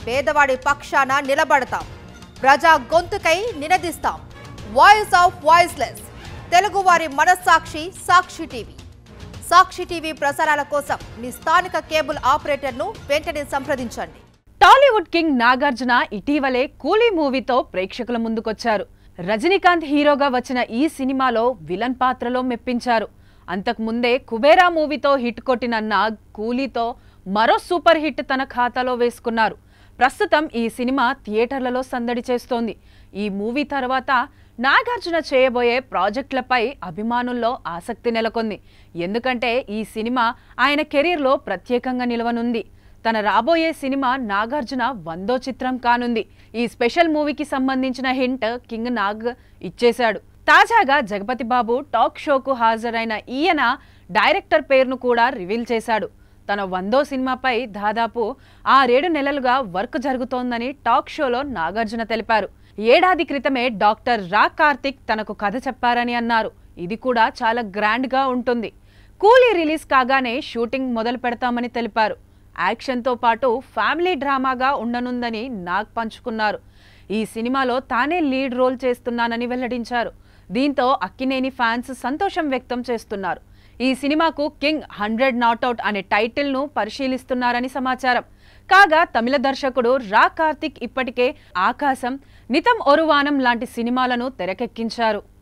పేదవాడి పక్షాన నిలబడతాం, ప్రజా గొంతుకై నినదిస్తాం. వాయిస్ ఆఫ్ వాయిస్లెస్, తెలుగువారి మనస్సాక్షి సాక్షి టీవీ. సాక్షి టీవీ ప్రసారాల కోసం మీ స్థానిక కేబుల్ ఆపరేటర్ను వెంటనే సంప్రదించండి. టాలీవుడ్ కింగ్ నాగార్జున ఇటీవలే కూలీ మూవీతో ప్రేక్షకుల ముందుకొచ్చారు. రజనీకాంత్ హీరోగా వచ్చిన ఈ సినిమాలో విలన్ పాత్రలో మెప్పించారు. అంతకుముందే కుబేరా మూవీతో హిట్ కొట్టిన నాగ్ కూలీతో మరో సూపర్ హిట్ తన ఖాతాలో వేసుకున్నారు. ప్రస్తుతం ఈ సినిమా థియేటర్లలో సందడి చేస్తోంది. ఈ మూవీ తర్వాత నాగార్జున చేయబోయే ప్రాజెక్టులపై అభిమానుల్లో ఆసక్తి నెలకొంది. ఎందుకంటే ఈ సినిమా ఆయన కెరీర్లో ప్రత్యేకంగా నిలవనుంది. తన రాబోయే సినిమా నాగార్జున 100వ చిత్రం కానుంది. ఈ స్పెషల్ మూవీకి సంబంధించిన హింట్ కింగ్ నాగ్ ఇచ్చేశాడు. తాజాగా జగపతి బాబు టాక్ షోకు హాజరైన ఈయన డైరెక్టర్ పేరును కూడా రివీల్ చేశాడు. తన 100వ సినిమాపై దాదాపు 6-7 నెలలుగా వర్క్ జరుగుతోందని టాక్ షోలో నాగార్జున తెలిపారు. ఏడాది క్రితమే డాక్టర్ రా కార్తిక్ తనకు కథ చెప్పారని అన్నారు. ఇది కూడా చాలా గ్రాండ్గా ఉంటుంది. కూలీ రిలీజ్ కాగానే షూటింగ్ మొదలు పెడతామని తెలిపారు. యాక్షన్తో పాటు ఫ్యామిలీ డ్రామాగా ఉండనుందని నాగ్ పంచుకున్నారు. ఈ సినిమాలో తానే లీడ్ రోల్ చేస్తున్నానని వెల్లడించారు. దీంతో అక్కినేని ఫ్యాన్స్ సంతోషం వ్యక్తం చేస్తున్నారు. ఈ సినిమాకు కింగ్ 100 నాట్అవుట్ అనే టైటిల్ను పరిశీలిస్తున్నారని సమాచారం. కాగా తమిళ దర్శకుడు రా కార్తిక్ ఇప్పటికే ఆకాశం, నితం ఒరువానం లాంటి సినిమాలను తెరకెక్కించారు.